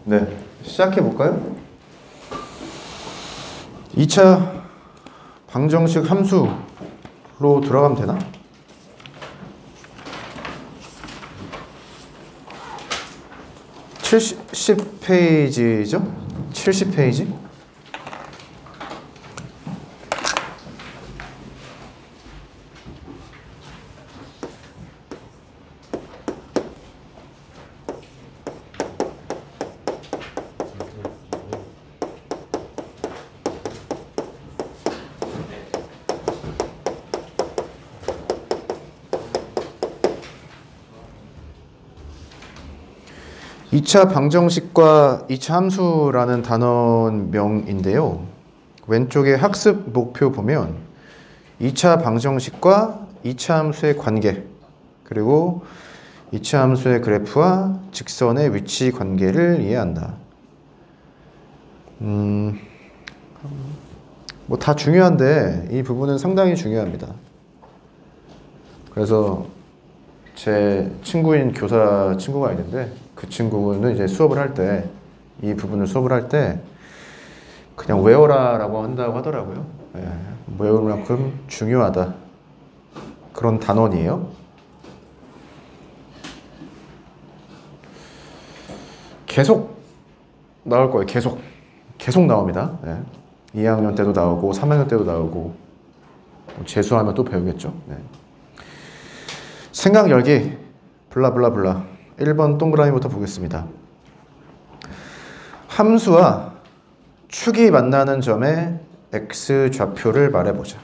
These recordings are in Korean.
네. 시작해 볼까요? 2차 방정식 함수로 들어가면 되나? (70) 페이지죠? 70페이지? (2차) 방정식과 (2차) 함수라는 단원명인데요. 왼쪽에 학습 목표 보면 2차 방정식과 2차 함수의 관계, 그리고 2차 함수의 그래프와 직선의 위치 관계를 이해한다. 뭐 다 중요한데 이 부분은 상당히 중요합니다. 그래서 제 친구인 교사 친구가 있는데 그 친구는 이제 수업을 할 때 이 부분을 수업을 할 때 그냥 외워라 라고 한다고 하더라고요. 예, 외울 만큼 중요하다, 그런 단원이에요. 계속 나올 거예요. 계속 나옵니다. 예. 2학년 때도 나오고 3학년 때도 나오고, 재수하면 또 배우겠죠. 네. 생각 열기 블라블라블라. 1번 동그라미부터 보겠습니다. 함수와 축이 만나는 점의 x좌표를 말해보자.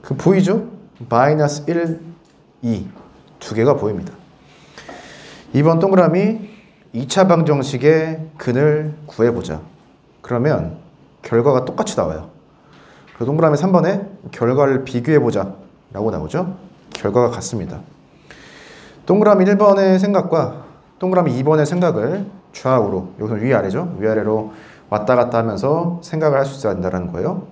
그 보이죠? 마이너스 1, 2 두 개가 보입니다. 2번 동그라미 2차 방정식의 근을 구해보자. 그러면 결과가 똑같이 나와요. 그 동그라미 3번에 결과를 비교해보자 라고 나오죠? 결과가 같습니다. 동그라미 1번의 생각과 동그라미 2번의 생각을 좌우로, 여기서 위아래죠? 위아래로 왔다 갔다 하면서 생각을 할 수 있어야 된다는 거예요.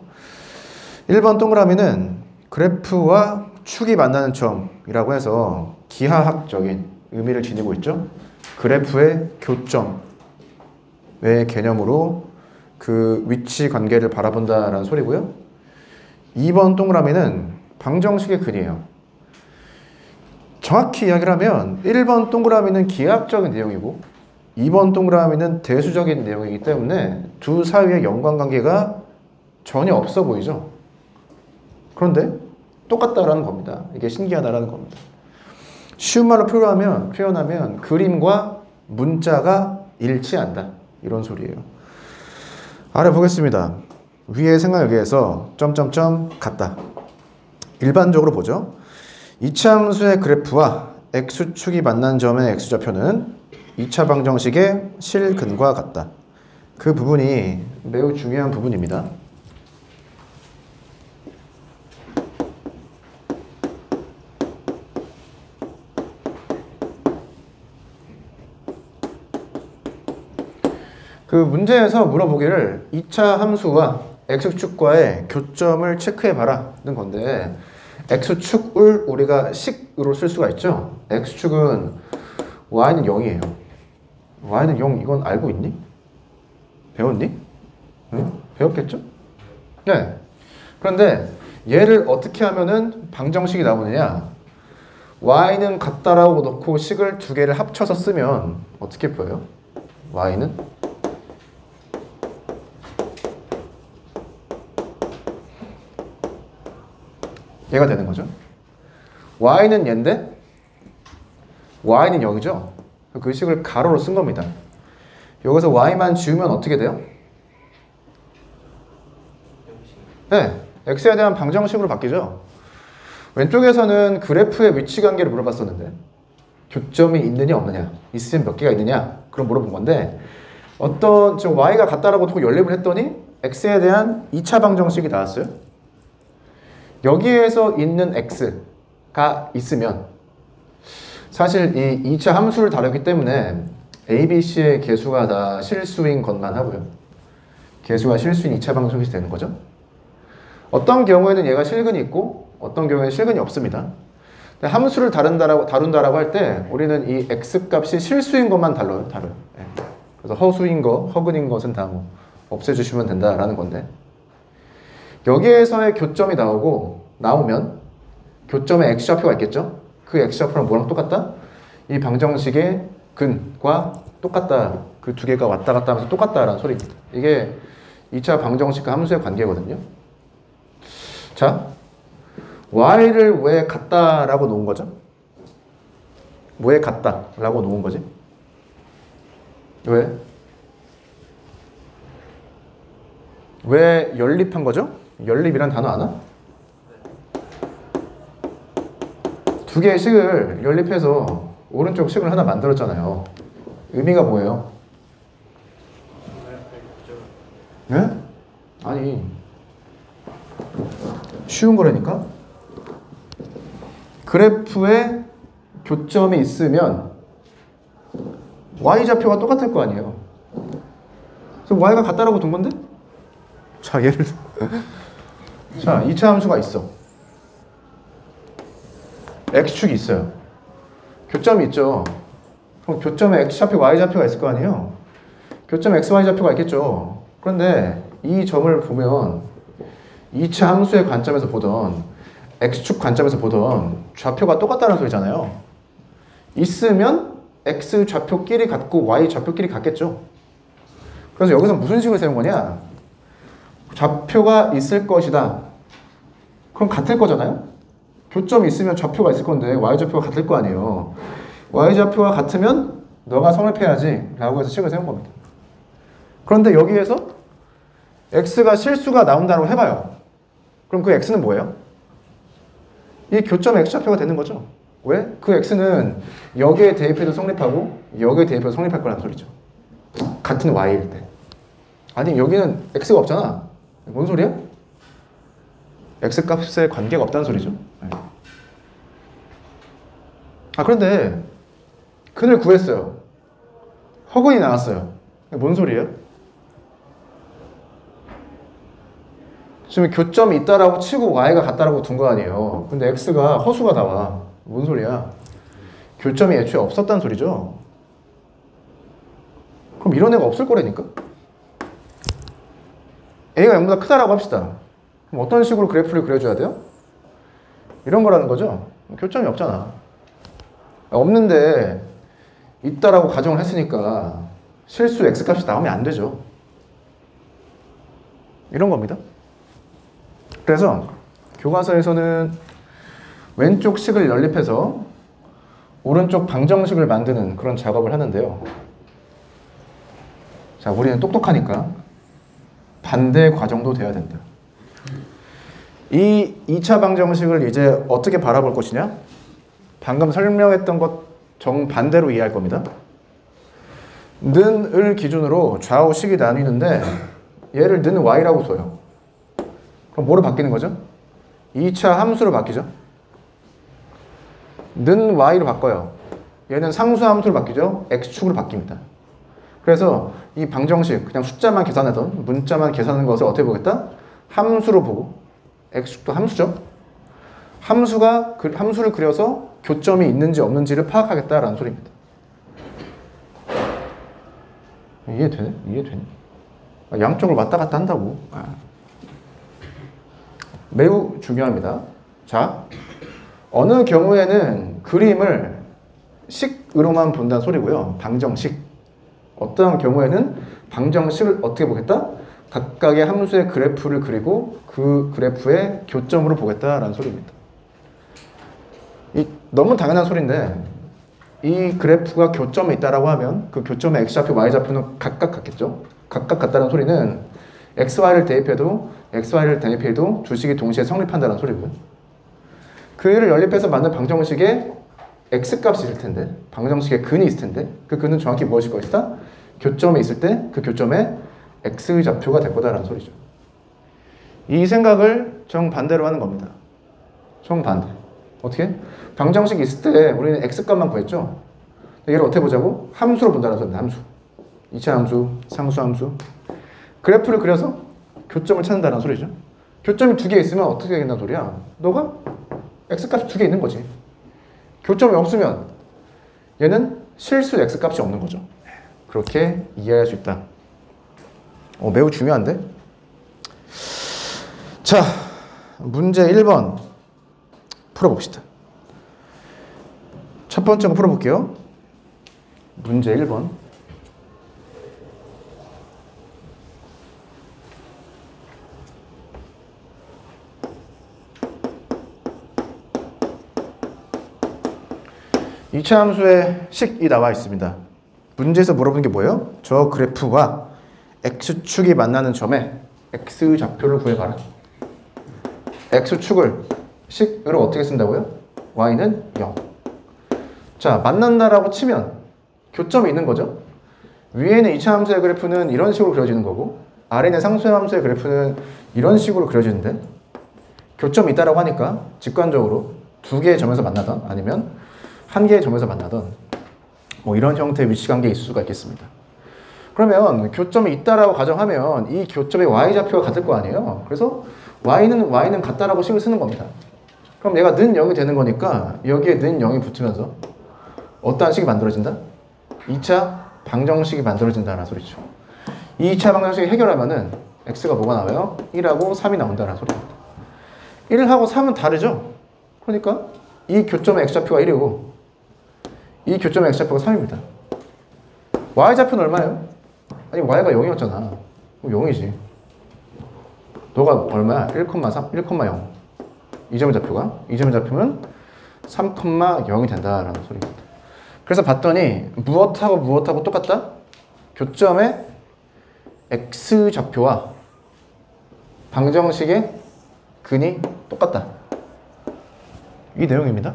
1번 동그라미는 그래프와 축이 만나는 점이라고 해서 기하학적인 의미를 지니고 있죠. 그래프의 교점의 개념으로 그 위치 관계를 바라본다라는 소리고요. 2번 동그라미는 방정식의 근이에요. 정확히 이야기를 하면 1번 동그라미는 기하학적인 내용이고 2번 동그라미는 대수적인 내용이기 때문에 두 사이의 연관관계가 전혀 없어 보이죠. 그런데 똑같다라는 겁니다. 이게 신기하다라는 겁니다. 쉬운 말로 표현하면 그림과 문자가 일치한다, 이런 소리예요. 아래 보겠습니다. 위의 생각에서 점점점 같다. 일반적으로 보죠. 2차 함수의 그래프와 x축이 만난 점의 x좌표는 2차 방정식의 실근과 같다. 그 부분이 매우 중요한 부분입니다. 그 문제에서 물어보기를 2차 함수와 x축과의 교점을 체크해봐라는 건데, x축을 우리가 식으로 쓸 수가 있죠. x축은 y는 0이에요. y는 0, 이건 알고 있니? 배웠니? 응? 배웠겠죠? 네. 그런데 얘를 어떻게 하면은 방정식이 나오느냐? y는 같다라고 놓고 식을 두 개를 합쳐서 쓰면 어떻게 보여요? y는 얘가 되는 거죠. y는 얘인데 y는 0이죠. 그 식을 가로로 쓴 겁니다. 여기서 y만 지우면 어떻게 돼요? 네, x에 대한 방정식으로 바뀌죠. 왼쪽에서는 그래프의 위치 관계를 물어봤었는데 교점이 있느냐 없느냐, 있으면 몇 개가 있느냐, 그럼 물어본 건데, 지금 y가 같다라고 두고 연립을 했더니 x에 대한 2차 방정식이 나왔어요. 여기에서 있는 x가 있으면, 사실 이 2차 함수를 다루기 때문에 a, b, c의 개수가 다 실수인 것만 하고요. 개수가 실수인 2차 방정식이 되는 거죠. 어떤 경우에는 얘가 실근이 있고 어떤 경우에는 실근이 없습니다. 함수를 다룬다라고 할 때 우리는 이 x 값이 실수인 것만 다뤄요. 예. 그래서 허수인 거, 허근인 것은 다 뭐 없애주시면 된다라는 건데 여기에서의 교점이 나오면 교점에 x좌표가 있겠죠? 그 x좌표랑 뭐랑 똑같다? 이 방정식의 근과 똑같다. 그 두 개가 왔다 갔다 하면서 똑같다라는 소리입니다. 이게 2차 방정식과 함수의 관계거든요. 자, y를 왜 같다라고 놓은 거죠? 왜 같다라고 놓은 거지? 왜? 왜 연립한 거죠? 연립이란 단어 아나? 두 개의 식을 연립해서 오른쪽 식을 하나 만들었잖아요. 의미가 뭐예요? 네? 아니 쉬운 거라니까? 그래프에 교점이 있으면 y좌표가 똑같을 거 아니에요. 그래서 y가 같다라고 둔 건데? 자, 예를 들어 자, 2차 함수가 있어. x축이 있어요. 교점이 있죠. 그럼 교점에 x좌표, y좌표가 있을 거 아니에요. 교점에 x, y좌표가 있겠죠. 그런데 이 점을 보면 2차 함수의 관점에서 보던 x축 관점에서 보던 좌표가 똑같다는 소리잖아요. 있으면 x 좌표끼리 같고 y 좌표끼리 같겠죠. 그래서 여기서 무슨 식을 세운 거냐? 좌표가 있을 것이다. 그럼 같을 거잖아요. 교점이 있으면 좌표가 있을 건데 y좌표가 같을 거 아니에요. y좌표가 같으면 너가 성립해야지 라고 해서 식을 세운 겁니다. 그런데 여기에서 x가 실수가 나온다고 해봐요. 그럼 그 x는 뭐예요? 이 교점 x좌표가 되는 거죠. 왜? 그 x는 여기에 대입해도 성립하고 여기에 대입해도 성립할 거라는 소리죠. 같은 y일 때. 아니 여기는 x가 없잖아. 뭔 소리야? x 값에 관계가 없다는 소리죠. 아 그런데 근을 구했어요. 허근이 나왔어요. 뭔 소리예요? 지금 교점이 있다라고 치고 y가 같다라고 둔 거 아니에요. 근데 x가 허수가 나와. 뭔 소리야? 교점이 애초에 없었다는 소리죠. 그럼 이런 애가 없을 거라니까? a가 0보다 크다라고 합시다. 그럼 어떤 식으로 그래프를 그려줘야 돼요? 이런 거라는 거죠. 교점이 없잖아. 없는데 있다라고 가정을 했으니까 실수 x값이 나오면 안 되죠. 이런 겁니다. 그래서 교과서에서는 왼쪽 식을 연립해서 오른쪽 방정식을 만드는 그런 작업을 하는데요. 자, 우리는 똑똑하니까 반대 과정도 돼야 된다. 이 2차 방정식을 이제 어떻게 바라볼 것이냐? 방금 설명했던 것 정반대로 이해할 겁니다. 는을 기준으로 좌우식이 나뉘는데 얘를 는 y라고 둬요. 그럼 뭐로 바뀌는 거죠? 2차 함수로 바뀌죠. 는 y로 바꿔요. 얘는 상수 함수로 바뀌죠. x축으로 바뀝니다. 그래서 이 방정식 그냥 숫자만 계산하던 문자만 계산하는 것을 어떻게 보겠다? 함수로 보고 x축도 함수죠. 함수를 그려서 교점이 있는지 없는지를 파악하겠다라는 소리입니다. 이해되네? 이해되네? 양쪽을 왔다 갔다 한다고. 매우 중요합니다. 자, 어느 경우에는 그림을 식으로만 본다는 소리고요. 방정식. 어떠한 경우에는 방정식을 어떻게 보겠다? 각각의 함수의 그래프를 그리고 그 그래프의 교점으로 보겠다라는 소리입니다. 너무 당연한 소리인데 이 그래프가 교점에 있다라고 하면 그 교점의 x좌표, y좌표는 각각 같겠죠? 각각 같다는 소리는 xy를 대입해도 주식이 동시에 성립한다는 소리고요. 그 일을 연립해서 만든 방정식에 x값이 있을 텐데 방정식에 근이 있을 텐데 그 근은 정확히 무엇일 것이다? 교점에 있을 때 그 교점에 x좌표가 될 거다라는 소리죠. 이 생각을 정반대로 하는 겁니다. 정반대. 어떻게? 방정식이 있을 때 우리는 x값만 구했죠. 얘를 어떻게 보자고? 함수로 본다는 소리입니다. 함수. 2차 함수, 상수 함수. 그래프를 그려서 교점을 찾는다는 소리죠. 교점이 두 개 있으면 어떻게 되겠다는 소리야? 너가 x값이 두 개 있는 거지. 교점이 없으면 얘는 실수 x값이 없는 거죠. 그렇게 이해할 수 있다. 매우 중요한데? 자, 문제 1번 풀어봅시다. 첫 번째 거 풀어볼게요. 문제 1번. 이차 함수의 식이 나와 있습니다. 문제에서 물어보는 게 뭐예요? 저 그래프와 x축이 만나는 점에 x좌표를 구해봐라. x축을 식으로 어떻게 쓴다고요? y는 0. 자, 만난다라고 치면 교점이 있는 거죠. 위에는 이차 함수의 그래프는 이런 식으로 그려지는 거고 아래는 상수의 함수의 그래프는 이런 식으로 그려지는데 교점이 있다라고 하니까 직관적으로 두 개의 점에서 만나던 아니면 한 개의 점에서 만나던 뭐 이런 형태의 위치관계가 있을 수가 있겠습니다. 그러면 교점이 있다라고 가정하면 이 교점의 y좌표가 같을 거 아니에요. 그래서 y는 같다라고 식을 쓰는 겁니다. 그럼 얘가 는 0이 되는 거니까 여기에 는 0이 붙으면서 어떠한 식이 만들어진다? 2차 방정식이 만들어진다는 소리죠. 2차 방정식을 해결하면은 x가 뭐가 나와요? 1하고 3이 나온다는 소리입니다. 1하고 3은 다르죠? 그러니까 이 교점의 x좌표가 1이고 이 교점의 x좌표가 3입니다. y좌표는 얼마예요? 아니 y가 0이었잖아. 그럼 0이지. 너가 얼마야? 1,3, 1,0. 이 점의 좌표가? 이 점의 좌표면 3,0이 된다라는 소리입니다. 그래서 봤더니 무엇하고 똑같다? 교점의 x좌표와 방정식의 근이 똑같다. 이 내용입니다.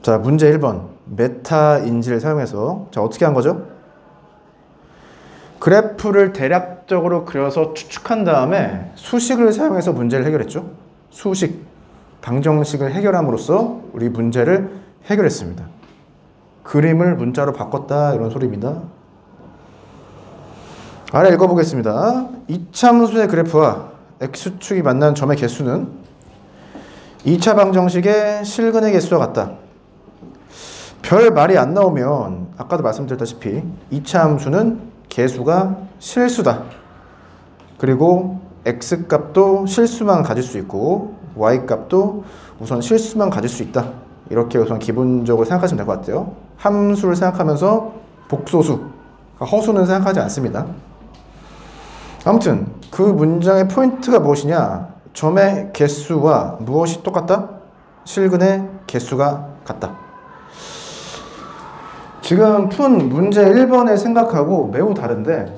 자, 문제 1번. 메타인지를 사용해서 자, 어떻게 한 거죠? 그래프를 대략적으로 그려서 추측한 다음에 수식을 사용해서 문제를 해결했죠. 수식, 방정식을 해결함으로써 우리 문제를 해결했습니다. 그림을 문자로 바꿨다 이런 소리입니다. 아래 읽어보겠습니다. 이차함수의 그래프와 x축이 만난 점의 개수는 2차 방정식의 실근의 개수와 같다. 별 말이 안 나오면 아까도 말씀드렸다시피 2차 함수는 개수가 실수다. 그리고 x값도 실수만 가질 수 있고 y값도 우선 실수만 가질 수 있다. 이렇게 우선 기본적으로 생각하시면 될 것 같아요. 함수를 생각하면서 복소수, 허수는 생각하지 않습니다. 아무튼 그 문장의 포인트가 무엇이냐? 점의 개수와 무엇이 똑같다? 실근의 개수가 같다. 지금 푼 문제 1번의 생각하고 매우 다른데,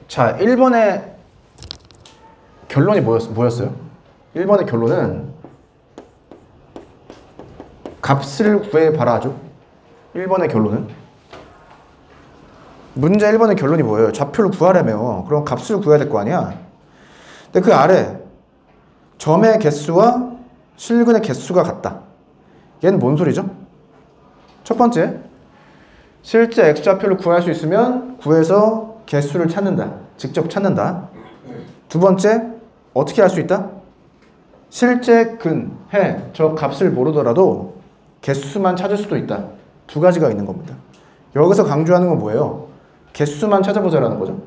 자, 1번의 결론이 뭐였어요? 1번의 결론은 값을 구해봐라죠. 1번의 결론은 문제 1번의 결론이 뭐예요? 좌표를 구하려면 그럼 값을 구해야 될 거 아니야. 근데 그 아래 점의 개수와 실근의 개수가 같다. 얘는 뭔 소리죠? 첫 번째, 실제 x좌표를 구할 수 있으면 구해서 개수를 찾는다. 직접 찾는다. 두 번째, 어떻게 할 수 있다? 실제 저 값을 모르더라도 개수만 찾을 수도 있다. 두 가지가 있는 겁니다. 여기서 강조하는 건 뭐예요? 개수만 찾아보자라는 거죠.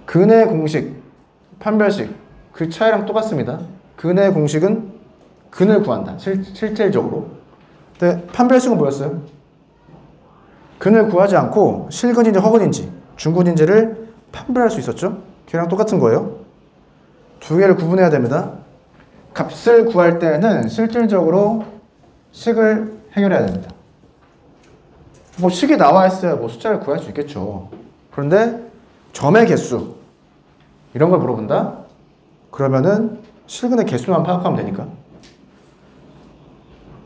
근의 공식, 판별식, 그 차이랑 똑같습니다. 근의 공식은 근을 구한다. 실질적으로. 근데 판별식은 뭐였어요? 근을 구하지 않고 실근인지 허근인지, 중근인지를 판별할 수 있었죠? 걔랑 똑같은 거예요. 두 개를 구분해야 됩니다. 값을 구할 때는 실질적으로 식을 해결해야 됩니다. 뭐 식이 나와 있어야 뭐 숫자를 구할 수 있겠죠. 그런데 점의 개수 이런 걸 물어본다? 그러면은 실근의 개수만 파악하면 되니까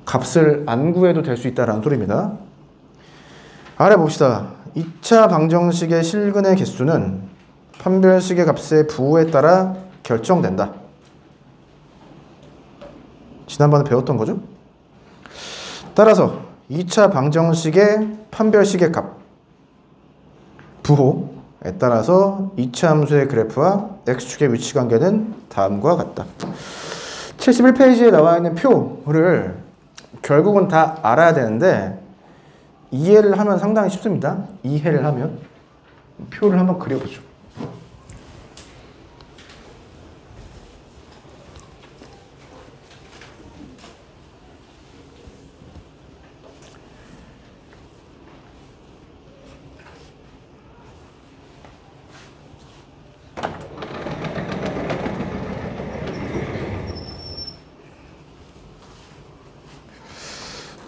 값을 안 구해도 될 수 있다라는 소리입니다. 아래 봅시다. 2차 방정식의 실근의 개수는 판별식의 값의 부호에 따라 결정된다. 지난번에 배웠던 거죠? 따라서 2차 방정식의 판별식의 값, 부호, 따라서 이차 함수의 그래프와 x축의 위치 관계는 다음과 같다. 71페이지에 나와 있는 표를 결국은 다 알아야 되는데 이해를 하면 상당히 쉽습니다. 이해를 하면 표를 한번 그려보죠.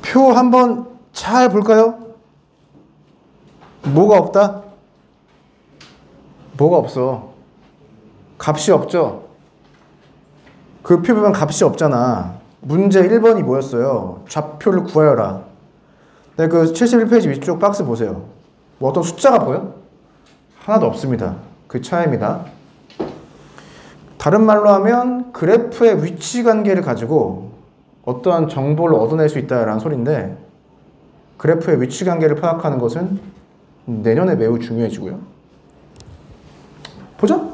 표 한번 잘 볼까요? 뭐가 없다? 뭐가 없어? 값이 없죠? 그 표 보면 값이 없잖아. 문제 1번이 뭐였어요? 좌표를 구하여라. 네, 그 71페이지 위쪽 박스 보세요. 뭐 어떤 숫자가 보여? 하나도 없습니다. 그 차이입니다. 다른 말로 하면 그래프의 위치 관계를 가지고 어떠한 정보를 얻어낼 수 있다라는 소리인데 그래프의 위치 관계를 파악하는 것은 내년에 매우 중요해지고요. 보자.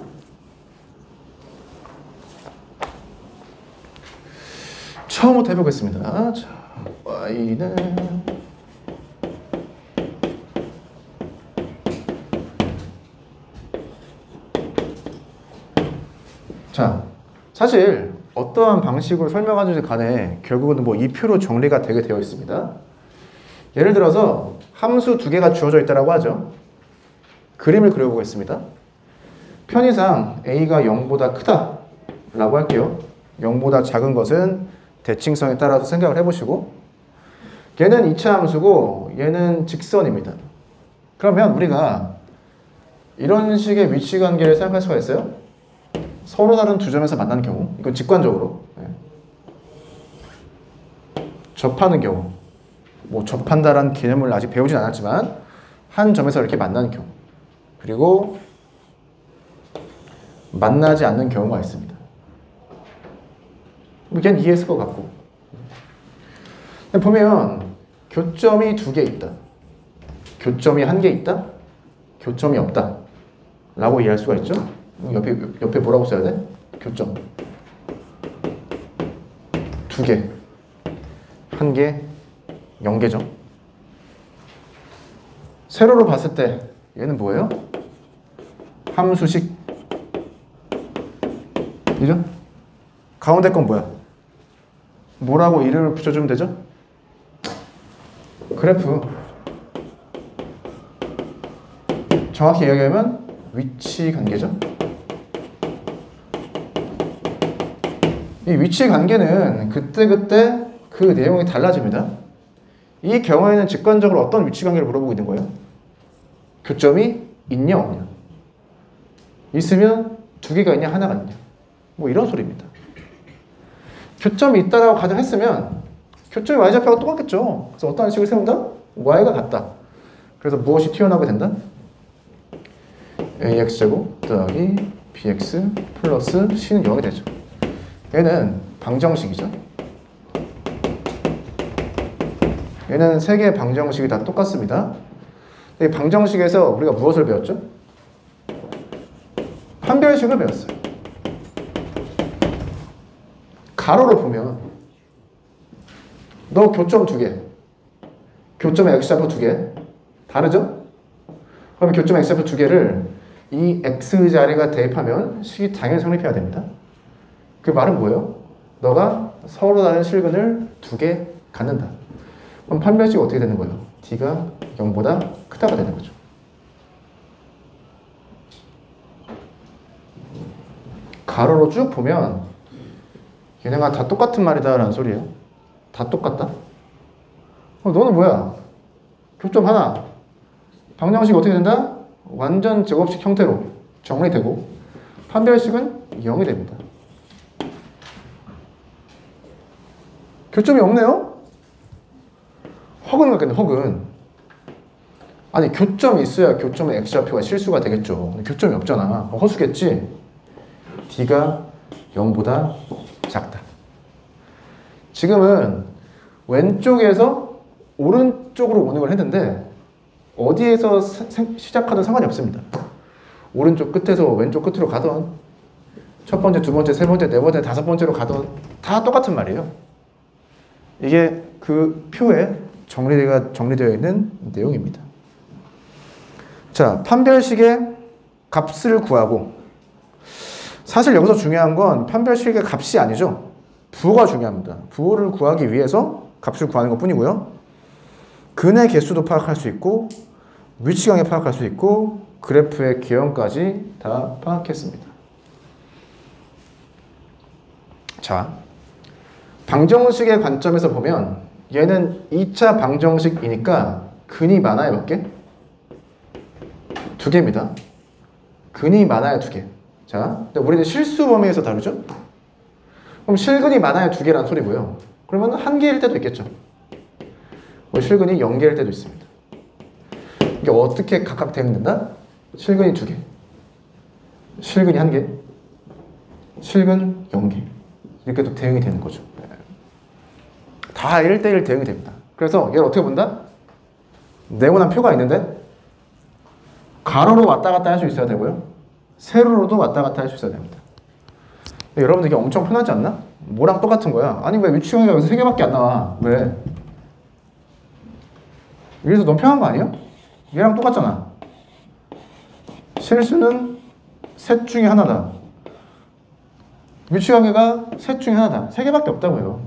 처음부터 해보겠습니다. 자, y는 자, 사실 어떠한 방식으로 설명하든지 간에 결국은 뭐 이 표로 정리가 되게 되어 있습니다. 예를 들어서 함수 두 개가 주어져 있다고 하죠. 그림을 그려보겠습니다. 편의상 a가 0보다 크다 라고 할게요. 0보다 작은 것은 대칭성에 따라서 생각을 해보시고 얘는 2차 함수고 얘는 직선입니다. 그러면 우리가 이런 식의 위치 관계를 생각할 수가 있어요. 서로 다른 두 점에서 만나는 경우, 이건 직관적으로 접하는 경우, 뭐 접한다라는 개념을 아직 배우진 않았지만 한 점에서 이렇게 만나는 경우, 그리고 만나지 않는 경우가 있습니다. 그냥 이해했을 것 같고 보면 교점이 두 개 있다, 교점이 한 개 있다, 교점이 없다 라고 이해할 수가 있죠. 옆에 뭐라고 써야 돼? 교점 두 개, 한 개, 0개죠. 세로로 봤을 때 얘는 뭐예요? 함수식 이죠? 가운데 건 뭐야? 뭐라고 이름을 붙여주면 되죠? 그래프. 정확히 얘기하면 위치 관계죠. 이 위치 관계는 그때그때 그 내용이 달라집니다. 이 경우에는 직관적으로 어떤 위치 관계를 물어보고 있는 거예요? 교점이 있냐 없냐. 있으면 두 개가 있냐 하나가 있냐. 뭐 이런 소리입니다. 교점이 있다라고 가정했으면 교점이 y좌표가 똑같겠죠. 그래서 어떤 식을 세운다? y가 같다. 그래서 무엇이 튀어나오게 된다? ax제곱 더하기 bx 플러스 c는 0이 되죠. 얘는 방정식이죠. 얘는 세 개의 방정식이 다 똑같습니다. 이 방정식에서 우리가 무엇을 배웠죠? 판별식을 배웠어요. 가로로 보면 너 교점 두 개, 교점의 x좌표 두 개 다르죠? 그러면 교점의 x좌표 두 개를 이 x자리가 대입하면 식이 당연히 성립해야 됩니다. 그 말은 뭐예요? 너가 서로 다른 실근을 두 개 갖는다. 그럼 판별식이 어떻게 되는 거예요? d가 0보다 크다가 되는 거죠. 가로로 쭉 보면 얘네가 다 똑같은 말이다 라는 소리예요. 다 똑같다? 너는 뭐야? 교점 하나. 방정식이 어떻게 된다? 완전 제곱식 형태로 정리되고 판별식은 0이 됩니다. 교점이 없네요? 혹은 같겠네, 혹은. 아니, 교점이 있어야 교점의 x좌표가 실수가 되겠죠. 근데 교점이 없잖아. 허수겠지? d가 0보다 작다. 지금은 왼쪽에서 오른쪽으로 오는 걸 했는데 어디에서 시작하든 상관이 없습니다. 오른쪽 끝에서 왼쪽 끝으로 가던 첫 번째, 두 번째, 세 번째, 네 번째, 다섯 번째로 가던 다 똑같은 말이에요. 이게 그 표에 정리되어 있는 내용입니다. 자, 판별식의 값을 구하고, 사실 여기서 중요한 건 판별식의 값이 아니죠. 부호가 중요합니다. 부호를 구하기 위해서 값을 구하는 것 뿐이고요. 근의 개수도 파악할 수 있고 위치관계 파악할 수 있고 그래프의 개형까지 다 파악했습니다. 자, 방정식의 관점에서 보면 얘는 2차 방정식이니까 근이 많아요. 몇 개? 2개입니다. 근이 많아요. 2개. 자, 근데 우리는 실수 범위에서 다루죠? 그럼 실근이 많아요. 2개란 소리고요. 그러면 1개일 때도 있겠죠. 실근이 0개일 때도 있습니다. 이게 어떻게 각각 대응된다? 실근이 2개, 실근이 1개, 실근 0개. 이렇게 또 대응이 되는 거죠. 다 1대1 대응이 됩니다. 그래서 얘를 어떻게 본다? 네모난 표가 있는데 가로로 왔다 갔다 할 수 있어야 되고요. 세로로도 왔다 갔다 할 수 있어야 됩니다. 여러분들 이게 엄청 편하지 않나? 뭐랑 똑같은 거야? 아니 왜 위치관계가 여기서 3개밖에 안 나와? 왜? 이래서 너무 편한 거 아니에요? 얘랑 똑같잖아. 실수는 셋 중에 하나다. 위치관계가 셋 중에 하나다. 3개밖에 없다고요.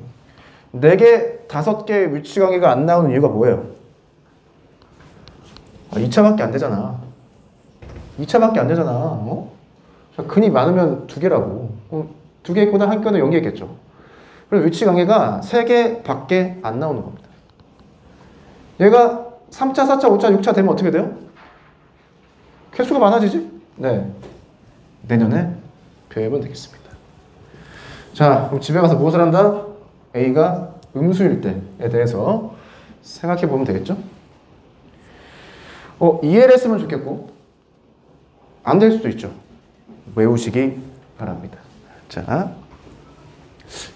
4개, 5개의 위치관계가 안 나오는 이유가 뭐예요? 2차밖에 안 되잖아. 2차밖에 안 되잖아. 어? 근이 많으면 2개라고. 2개 있거나 1개는 0개 있겠죠. 그래서 위치관계가 3개 밖에 안 나오는 겁니다. 얘가 3차, 4차, 5차, 6차 되면 어떻게 돼요? 개수가 많아지지? 네. 내년에 배우면 되겠습니다. 자, 그럼 집에 가서 무엇을 한다? A가 음수일 때에 대해서 생각해 보면 되겠죠? 이해를 했으면 좋겠고, 안 될 수도 있죠. 외우시기 바랍니다. 자,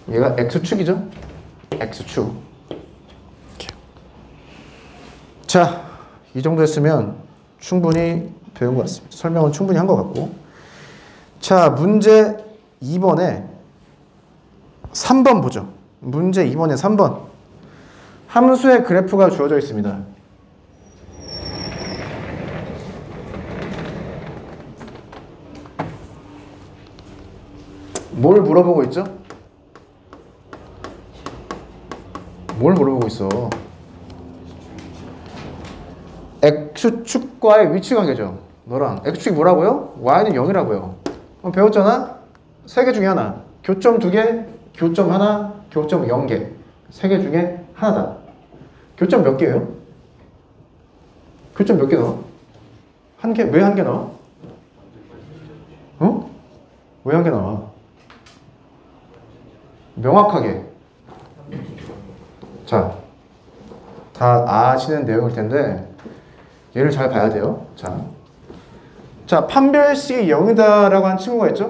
얘가 X축이죠? X축. 자, 이 정도 했으면 충분히 배운 것 같습니다. 설명은 충분히 한 것 같고. 자, 문제 2번에 3번 보죠. 문제 2번에 3번. 함수의 그래프가 주어져 있습니다. 뭘 물어보고 있죠? 뭘 물어보고 있어? X축과의 위치관계죠. 너랑 X축이 뭐라고요? Y는 0이라고요. 그럼 배웠잖아? 3개 중에 하나. 교점 2개, 교점 하나, 교점 0개. 3개 중에 하나다. 교점 몇 개예요? 교점 몇 개 넣어? 1개? 왜 1개 넣어? 어? 왜 1개 나와? 명확하게. 자, 다 아시는 내용일 텐데 얘를 잘 봐야 돼요. 자, 판별식이 0이다라고 한 친구가 있죠?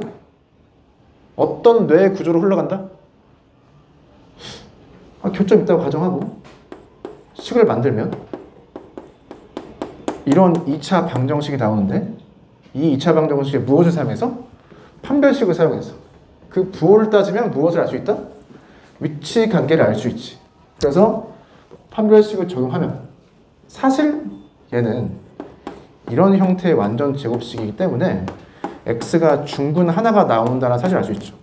어떤 뇌 구조로 흘러간다? 교점 있다고 가정하고 식을 만들면 이런 2차 방정식이 나오는데 이 2차 방정식에 무엇을 사용해서? 판별식을 사용해서 그 부호를 따지면 무엇을 알 수 있다? 위치 관계를 알 수 있지. 그래서 판별식을 적용하면 사실 얘는 이런 형태의 완전 제곱식이기 때문에 x가 중근 하나가 나온다는 사실을 알 수 있죠.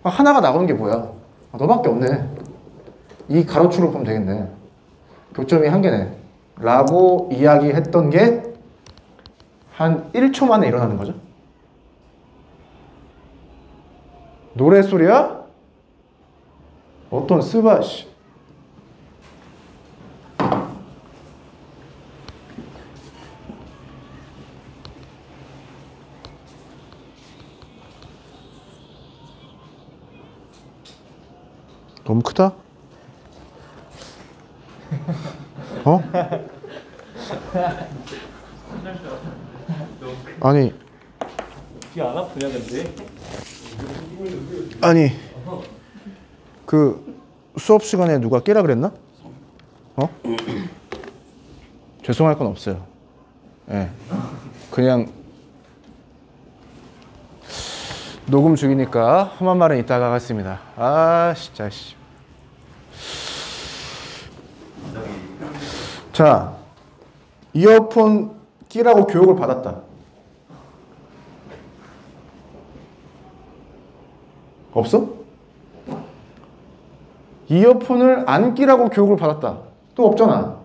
하나가 나오는 게 뭐야? 너밖에 없네. 이 가로축으로 보면 되겠네. 교점이 1개네 라고 이야기했던 게 한 1초 만에 일어나는 거죠. 노래소리야? 어떤 스바시. 너무 크다? 어? 아니 귀 안 아프냐 근데? 아니 그 수업 시간에 누가 깨라 그랬나? 죄송할 건 없어요. 예. 그냥 녹음 중이니까 험한 말은 이따가 하겠습니다. 아 진짜 씨. 자, 이어폰 끼라고 교육을 받았다. 없어? 이어폰을 안 끼라고 교육을 받았다. 또 없잖아.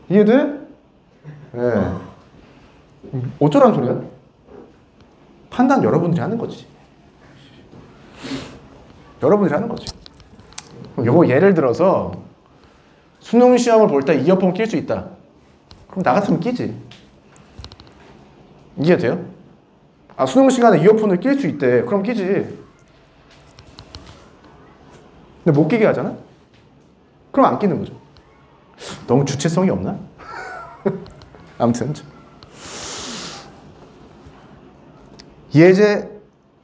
이해돼? 네. 어쩌라는 소리야? 판단 여러분들이 하는 거지. 여러분들이 하는 거지. 요거 예를 들어서 수능 시험을 볼 때 이어폰 낄 수 있다. 그럼 나 같으면 끼지. 이해돼요? 아, 수능 시간에 이어폰을 낄 수 있대. 그럼 끼지. 근데 못 끼게 하잖아? 그럼 안 끼는 거죠. 너무 주체성이 없나? 아무튼 예제,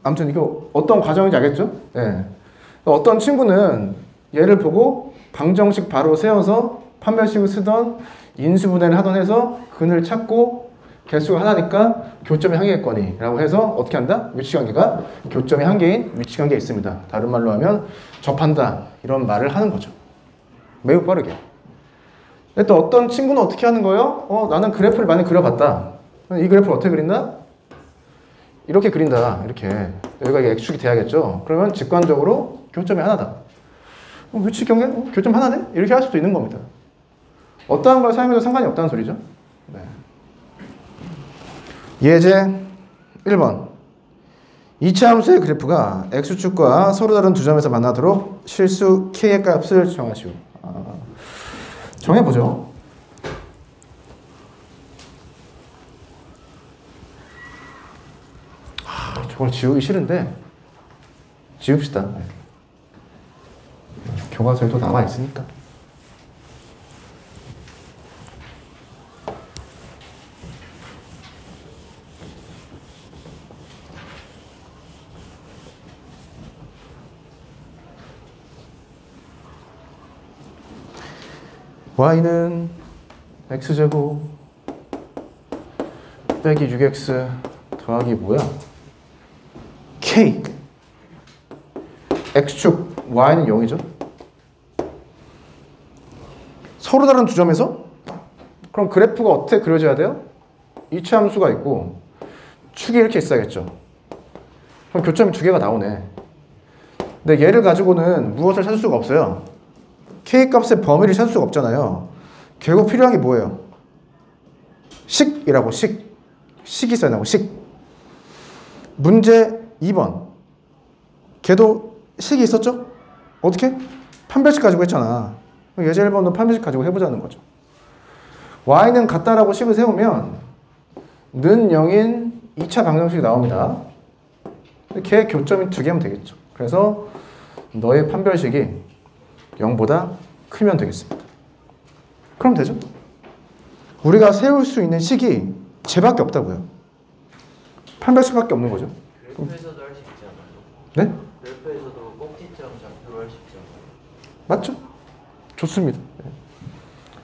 아무튼 이거 어떤 과정인지 알겠죠? 네. 어떤 친구는 얘를 보고 방정식 바로 세워서 판별식을 쓰던 인수분해를 하던 해서 근을 찾고 개수가 하나니까 교점이 한 개겠거니 라고 해서 어떻게 한다? 위치관계가 교점이 한 개인 위치관계에 있습니다. 다른 말로 하면 접한다 이런 말을 하는 거죠. 매우 빠르게. 근데 또 어떤 친구는 어떻게 하는 거예요? 나는 그래프를 많이 그려봤다. 이 그래프를 어떻게 그린다? 이렇게 그린다. 이렇게. 여기가 X축이 돼야겠죠? 그러면 직관적으로 교점이 하나다. 위치 경계? 교점 하나네? 이렇게 할 수도 있는 겁니다. 어떠한 걸 사용해도 상관이 없다는 소리죠. 네. 예제 1번. 이차 함수의 그래프가 X축과 서로 다른 두 점에서 만나도록 실수 K의 값을 정하시오. 정해보죠. 저걸 지우기 싫은데 지웁시다. 네. 교과서에도 나와 있으니까. y는 x제곱 빼기 6x 더하기 뭐야? k x축 y는 0이죠. 서로 다른 두 점에서? 그럼 그래프가 어떻게 그려져야 돼요? 이차 함수가 있고 축이 이렇게 있어야겠죠. 그럼 교점이 두 개가 나오네. 근데 얘를 가지고는 무엇을 찾을 수가 없어요. K값의 범위를 찾을 수가 없잖아요. 결국 필요한 게 뭐예요? 식이라고. 식이 있어야 나고 식. 문제 2번. 걔도 식이 있었죠? 어떻게? 판별식 가지고 했잖아. 예제 1번도 판별식 가지고 해보자는 거죠. y는 같다라고 식을 세우면 는 0인 2차 방정식이 나옵니다. 걔 교점이 두 개면 되겠죠. 그래서 너의 판별식이 0보다 크면 되겠습니다. 그럼 되죠? 우리가 세울 수 있는 식이 쟤밖에 없다고요. 판별식밖에 없는 거죠. 그래프에서도 할 수 있지 않아요? 네? 그래프에서도 꼭지점 좌표로 할 수 있지 않아요? 맞죠? 좋습니다.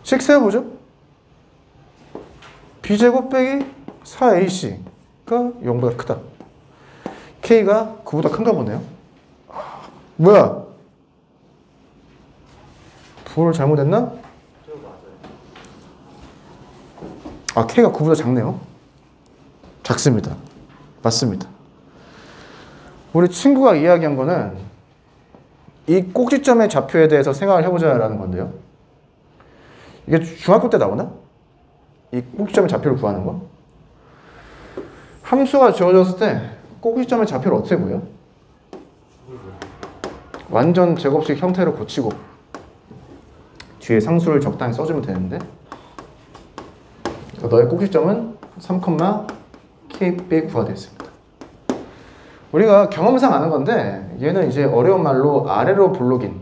식 세워보죠. b제곱 빼기 4ac가 0보다 크다. k가 9보다 큰가 보네요. 뭐야? 부호를 잘못했나? 저 맞아요. 아, k가 9보다 작네요. 작습니다. 맞습니다. 우리 친구가 이야기한 거는 이 꼭지점의 좌표에 대해서 생각을 해보자라는 건데요. 이게 중학교 때 나오나? 이 꼭지점의 좌표를 구하는 거? 함수가 주어졌을 때 꼭지점의 좌표를 어떻게 구해요? 완전 제곱식 형태로 고치고 뒤에 상수를 적당히 써주면 되는데, 너의 꼭지점은 3,kb가 되어 있습니다. 우리가 경험상 아는 건데 얘는 이제 어려운 말로 아래로 블록인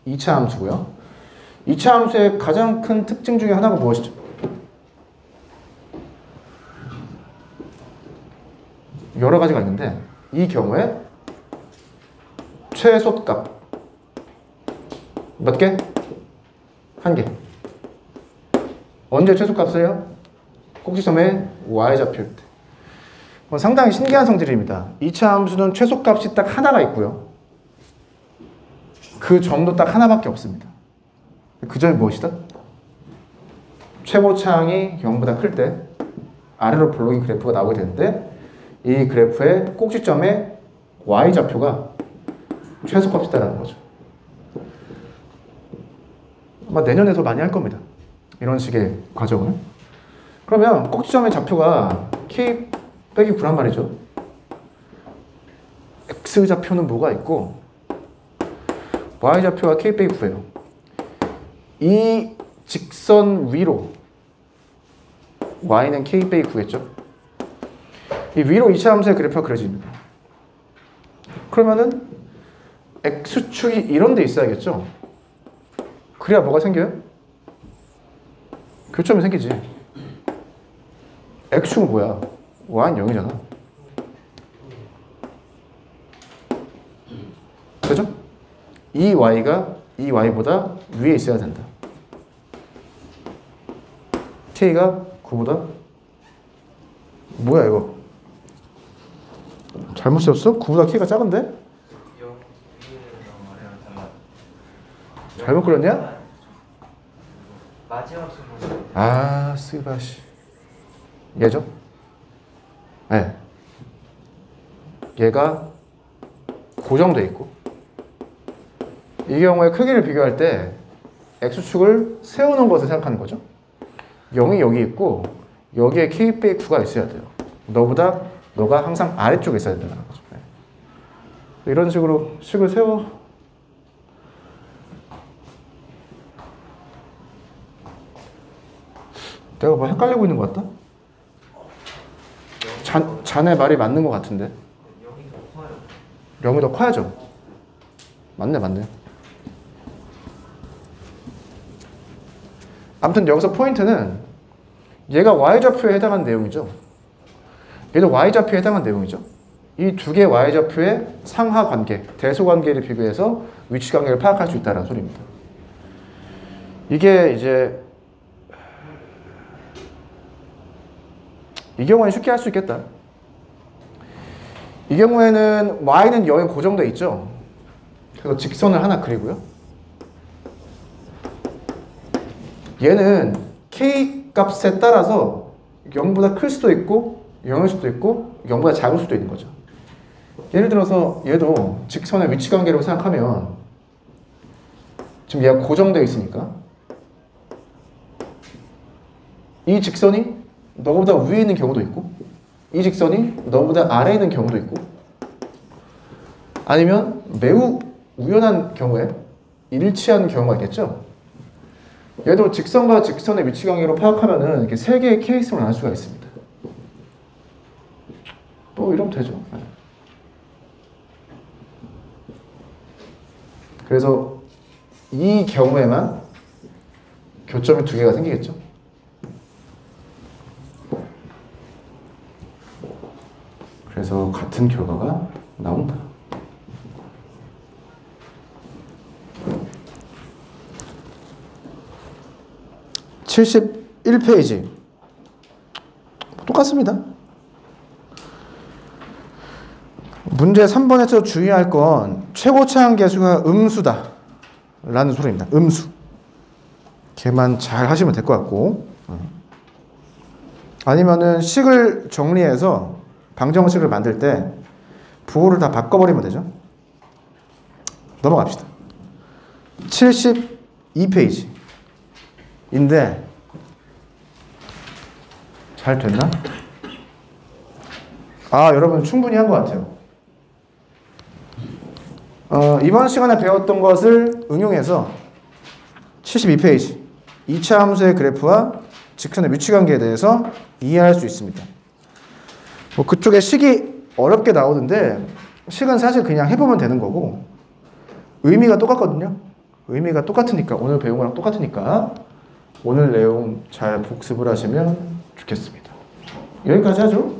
2차 함수고요. 2차 함수의 가장 큰 특징 중에 하나가 무엇이죠? 여러 가지가 있는데 이 경우에 최소값 몇 개? 한 개. 언제 최소값을 해요? 꼭지점의 y좌표일 때. 상당히 신기한 성질입니다. 2차 함수는 최소값이 딱 하나가 있고요. 그 점도 딱 하나밖에 없습니다. 그 점이 무엇이다? 최고차항이 0보다 클 때 아래로 볼록인 그래프가 나오게 되는데 이 그래프의 꼭지점의 y좌표가 최소값이다라는 거죠. 아마 내년에도 많이 할 겁니다. 이런 식의 과정을. 그러면 꼭지점의 좌표가 k 빼기 9란 말이죠. x좌표는 뭐가 있고 y좌표가 k 빼기 9예요. 이 직선 위로 y는 k 빼기 9겠죠. 이 위로 2차 함수의 그래프가 그려집니다. 그러면은 x축이 이런 데 있어야겠죠. 그래야 뭐가 생겨요? 교점이 생기지. x축은 뭐야? y는 0이잖아. 그죠? 이 y가 이 y보다 위에 있어야 된다. k가 9보다 뭐야 이거? 잘못 썼어? 9보다 k가 작은데? 0 위에랑 달라. 잘못 그렸냐? 마지막 순서. 아, 스바시. 얘죠? 네. 얘가 고정돼 있고 이 경우에 크기를 비교할 때 x축을 세우는 것을 생각하는 거죠. 0이 여기 있고 여기에 k 빼기 9가 있어야 돼요. 너가 항상 아래쪽에 있어야 된다는 거죠. 네. 이런 식으로 식을 세워. 내가 뭐 헷갈리고 있는 것 같다? 자네 말이 맞는 것 같은데. 0이 더 커요. 0이 더 커야죠. 맞네. 아무튼 여기서 포인트는 얘가 y좌표에 해당하는 내용이죠. 얘도 y좌표에 해당하는 내용이죠. 이 두 개의 y좌표의 상하 관계, 대소 관계를 비교해서 위치 관계를 파악할 수 있다는 소리입니다. 이게 이제 이 경우에는 쉽게 할 수 있겠다. 이 경우에는 y는 0에 고정되어 있죠. 그래서 직선을 하나 그리고요. 얘는 k 값에 따라서 0보다 클 수도 있고 0일 수도 있고 0보다 작을 수도 있는 거죠. 예를 들어서 얘도 직선의 위치 관계로 생각하면 지금 얘가 고정되어 있으니까 이 직선이 너보다 위에 있는 경우도 있고 이 직선이 너보다 아래에 있는 경우도 있고 아니면 매우 우연한 경우에 일치하는 경우가 있겠죠. 얘도 직선과 직선의 위치 관계로 파악하면은 이렇게 세 개의 케이스로 나눌 수가 있습니다. 또 이러면 되죠. 그래서 이 경우에만 교점이 두 개가 생기겠죠. 그래서 같은 결과가 나온다. (71페이지) 똑같습니다. 문제 3번에서 주의할 건 최고차항 계수가 음수다 라는 소리입니다. 음수. 걔만 잘 하시면 될 것 같고, 아니면은 식을 정리해서 방정식을 만들 때 부호를 다 바꿔버리면 되죠. 넘어갑시다. 72페이지 인데 잘 됐나? 여러분 충분히 한 것 같아요. 이번 시간에 배웠던 것을 응용해서 72페이지 2차 함수의 그래프와 직선의 위치관계에 대해서 이해할 수 있습니다. 그쪽에 식이 어렵게 나오는데 식은 사실 그냥 해보면 되는 거고 의미가 똑같거든요. 의미가 똑같으니까 오늘 배운 거랑 똑같으니까 오늘 내용 잘 복습을 하시면 좋겠습니다. 여기까지 하죠.